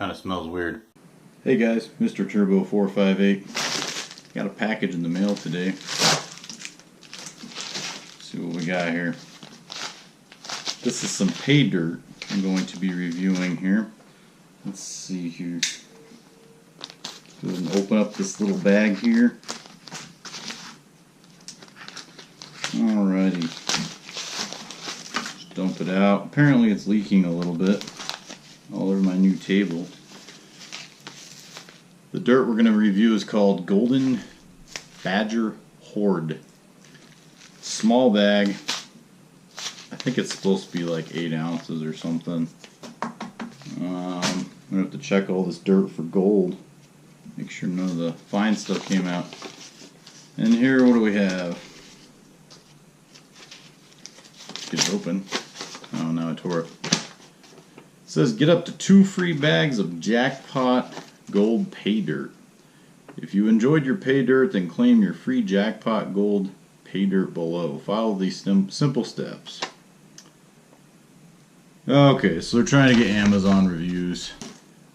Kind of smells weird. Hey guys, Mr. Turbo 458. Got a package in the mail today. Let's see what we got here. This is some Paydirt I'm going to be reviewing here. Let's see here. Go ahead and open up this little bag here. Alrighty. Just dump it out. Apparently it's leaking a little bit all over my new table. The dirt we're going to review is called GoldNbadger Hoard. Small bag. I think it's supposed to be like 8 ounces or something. I'm going to have to check all this dirt for gold. Make sure none of the fine stuff came out. And here, what do we have? Get it open. Oh, now I tore it. It says get up to 2 free bags of jackpot gold Paydirt. If you enjoyed your Paydirt, then claim your free jackpot gold Paydirt below. Follow these simple steps. Okay, so they're trying to get Amazon reviews.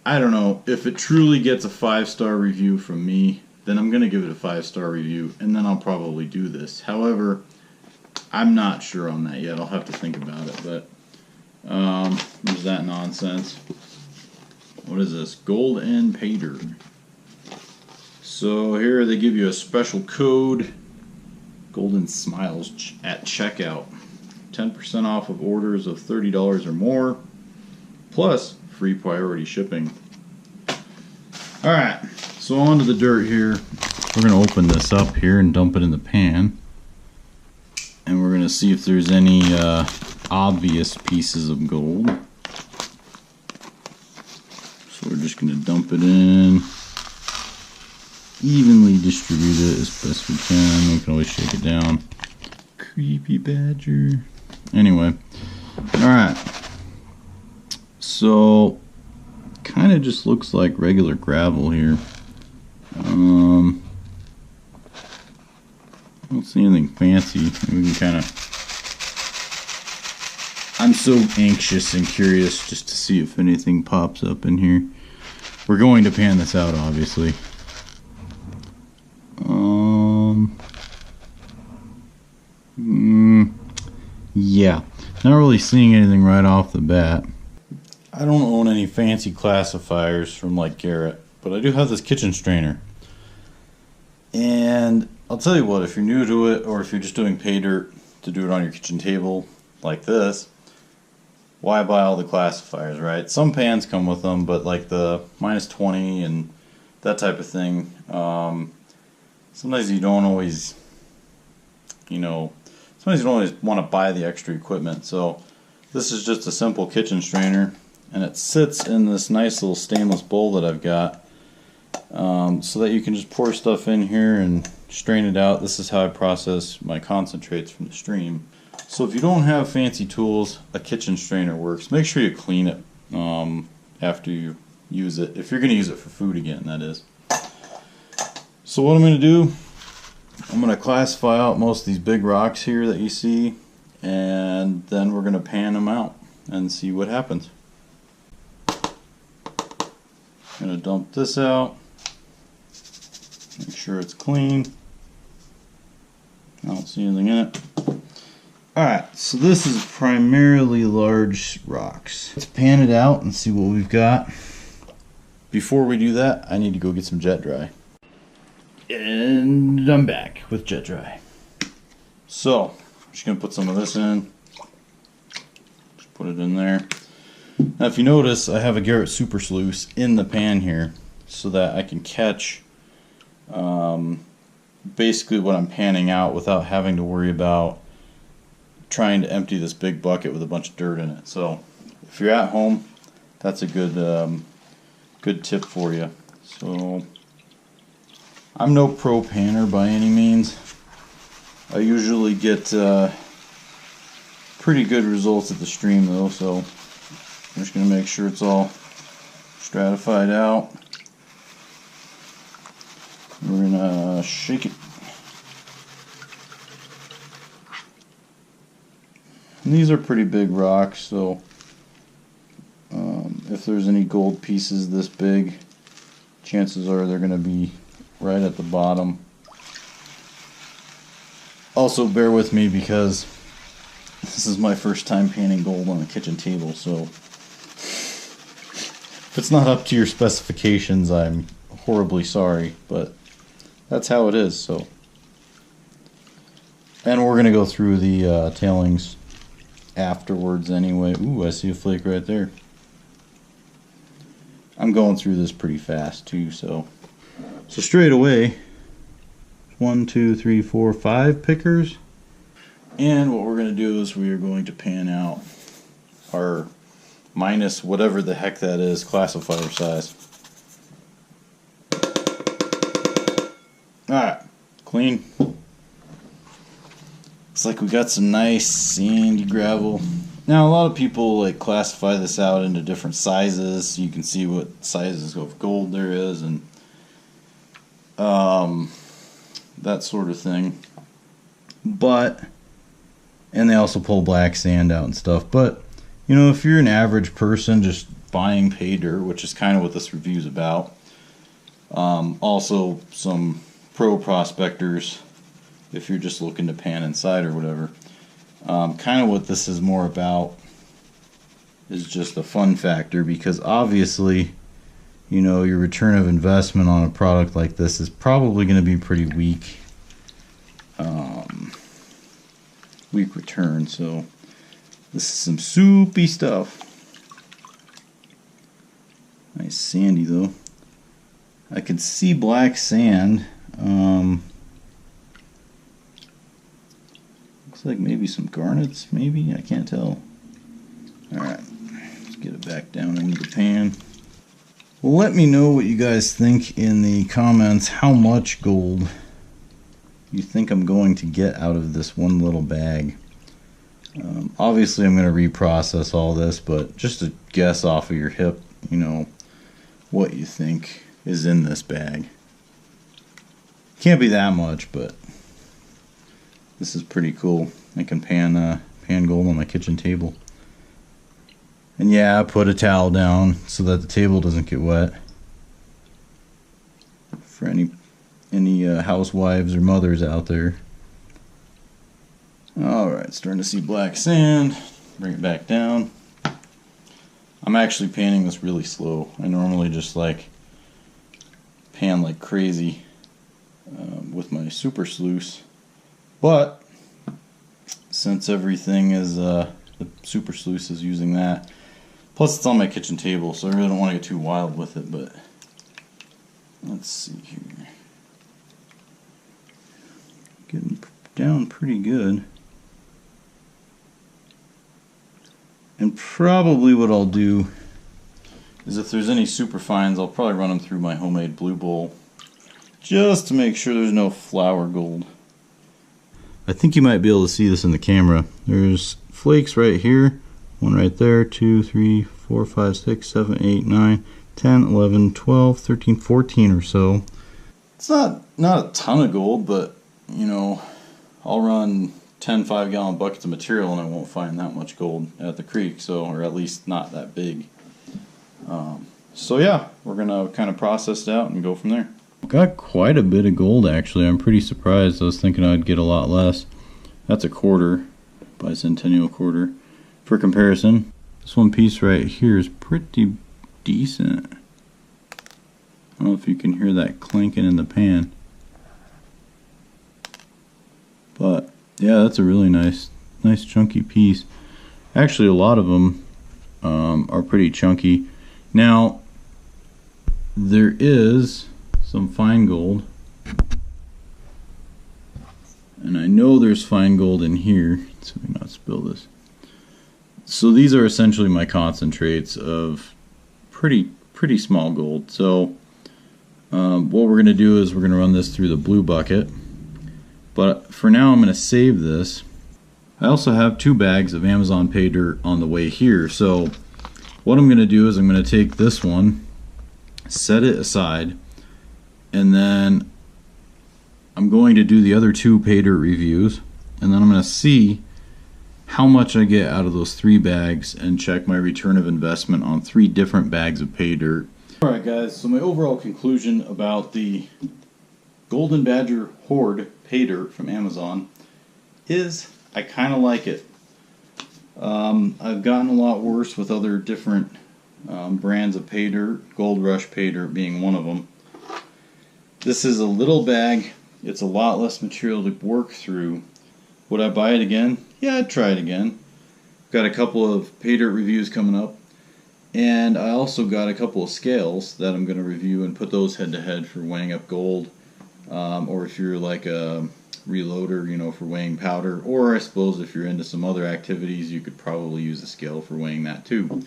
I don't know, if it truly gets a 5-star review from me, then I'm going to give it a 5-star review, and then I'll probably do this. However, I'm not sure on that yet. I'll have to think about it, but there's that nonsense. What is this? GoldNbadger. So here they give you a special code, Golden Smiles at checkout. 10% off of orders of $30 or more, plus free priority shipping. Alright, so onto the dirt here. We're going to open this up here and dump it in the pan. And we're going to see if there's any obvious pieces of gold. So we're just going to dump it in. Evenly distribute it as best we can. We can always shake it down. Creepy badger. Anyway, alright. So, kind of just looks like regular gravel here. I don't see anything fancy. We can kind of... I'm so anxious and curious just to see if anything pops up in here. We're going to pan this out, obviously. Yeah, not really seeing anything right off the bat. I don't own any fancy classifiers from like Garrett, but I do have this kitchen strainer. And I'll tell you what, if you're new to it, or if you're just doing Paydirt to do it on your kitchen table like this, why buy all the classifiers, right? Some pans come with them, but like the -20 and that type of thing, sometimes you don't always, sometimes you don't always want to buy the extra equipment. So this is just a simple kitchen strainer, and it sits in this nice little stainless bowl that I've got, so that you can just pour stuff in here and strain it out. This is how I process my concentrates from the stream. So if you don't have fancy tools, a kitchen strainer works. Make sure you clean it after you use it, if you're going to use it for food again, that is. So what I'm going to do, I'm going to classify out most of these big rocks here that you see, and then we're going to pan them out and see what happens. I'm going to dump this out, make sure it's clean. I don't see anything in it. Alright, so this is primarily large rocks. Let's pan it out and see what we've got. Before we do that, I need to go get some jet dry. And I'm back with jet dry. So, I'm just going to put some of this in. Just put it in there. Now if you notice, I have a Garrett Super Sluice in the pan here so that I can catch basically what I'm panning out without having to worry about trying to empty this big bucket with a bunch of dirt in it. So if you're at home, that's a good good tip for you. So I'm no pro panner by any means. I usually get pretty good results at the stream though, so I'm just going to make sure it's all stratified out. We're going to shake it. And these are pretty big rocks, so if if there's any gold pieces this big. Chances are they're going to be right at the bottom. Also, bear with me because this is my first time painting gold on a kitchen table, so if it's not up to your specifications, I'm horribly sorry, but that's how it is. So, and we're going to go through the tailings afterwards anyway. Ooh, I see a flake right there. I'm going through this pretty fast too, so straight away, 1, 2, 3, 4, 5 pickers. And what we're going to do is we are going to pan out our minus whatever the heck that is classifier size. Alright, clean. Looks like we got some nice sandy gravel. Now a lot of people like classify this out into different sizes, so you can see what sizes of gold there is and that sort of thing. But, and they also pull black sand out and stuff. But you know, if you're an average person just buying pay dirt, which is kind of what this review is about, also some pro prospectors, if you're just looking to pan inside or whatever. Kind of what this is more about is just a fun factor, because obviously, you know, your return of investment on a product like this is probably going to be pretty weak. Weak return. So this is some soupy stuff. Nice sandy though. I can see black sand. Looks like maybe some garnets, maybe, I can't tell. Alright, let's get it back down into the pan. Well, let me know what you guys think in the comments, how much gold you think I'm going to get out of this one little bag. Obviously I'm going to reprocess all this, but just to guess off of your hip, you know, what you think is in this bag. Can't be that much, but this is pretty cool. I can pan gold on my kitchen table. And yeah, I put a towel down so that the table doesn't get wet. For any housewives or mothers out there. Alright, starting to see black sand. Bring it back down. I'm actually panning this really slow. I normally just like pan like crazy with my super sluice. But since everything is the super sluice is using that, plus it's on my kitchen table, so I really don't want to get too wild with it. But let's see here, getting down pretty good. And probably what I'll do is, if there's any super fines, I'll probably run them through my homemade blue bowl just to make sure there's no flour gold. I think you might be able to see this in the camera. There's flakes right here, one right there, 2, 3, 4, 5, 6, 7, 8, 9, 10, 11, 12, 13, 14 or so. It's not a ton of gold, but you know, I'll run 10 5-gallon buckets of material and I won't find that much gold at the creek, so, or at least not that big. So yeah, we're gonna kind of process it out and go from there. Got quite a bit of gold actually. I'm pretty surprised. I was thinking I'd get a lot less. That's a quarter, bicentennial quarter. For comparison, this one piece right here is pretty decent. I don't know if you can hear that clanking in the pan. But yeah, that's a really nice chunky piece. Actually, a lot of them are pretty chunky. Now, there is some fine gold, and I know there's fine gold in here, so we not spill this. So these are essentially my concentrates of pretty small gold. So what we're going to do is we're going to run this through the blue bucket, but for now I'm going to save this. I also have 2 bags of Amazon Paydirt on the way here, so what I'm going to do is I'm going to take this one, set it aside, and then I'm going to do the other 2 Paydirt reviews, and then I'm going to see how much I get out of those 3 bags and check my return of investment on 3 different bags of pay dirt. Alright guys, so my overall conclusion about the GoldNbadger Hoard pay dirt from Amazon is I kind of like it. I've gotten a lot worse with other different brands of pay dirt, Gold Rush pay dirt being one of them. This is a little bag, it's a lot less material to work through. Would I buy it again? Yeah, I'd try it again. Got a couple of pay dirt reviews coming up, and I also got a couple of scales that I'm going to review and put those head to head for weighing up gold, or if you're like a reloader, you know, for weighing powder, or I suppose if you're into some other activities, you could probably use a scale for weighing that too,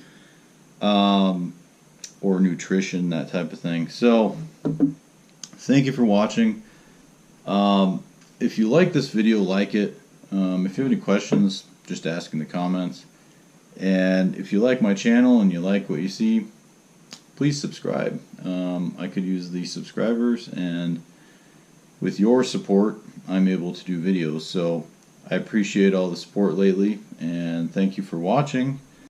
or nutrition, that type of thing. So thank you for watching. If you like this video, like it. If you have any questions, just ask in the comments. And if you like my channel and you like what you see, please subscribe. I could use the subscribers, and with your support, I'm able to do videos. So I appreciate all the support lately, and thank you for watching.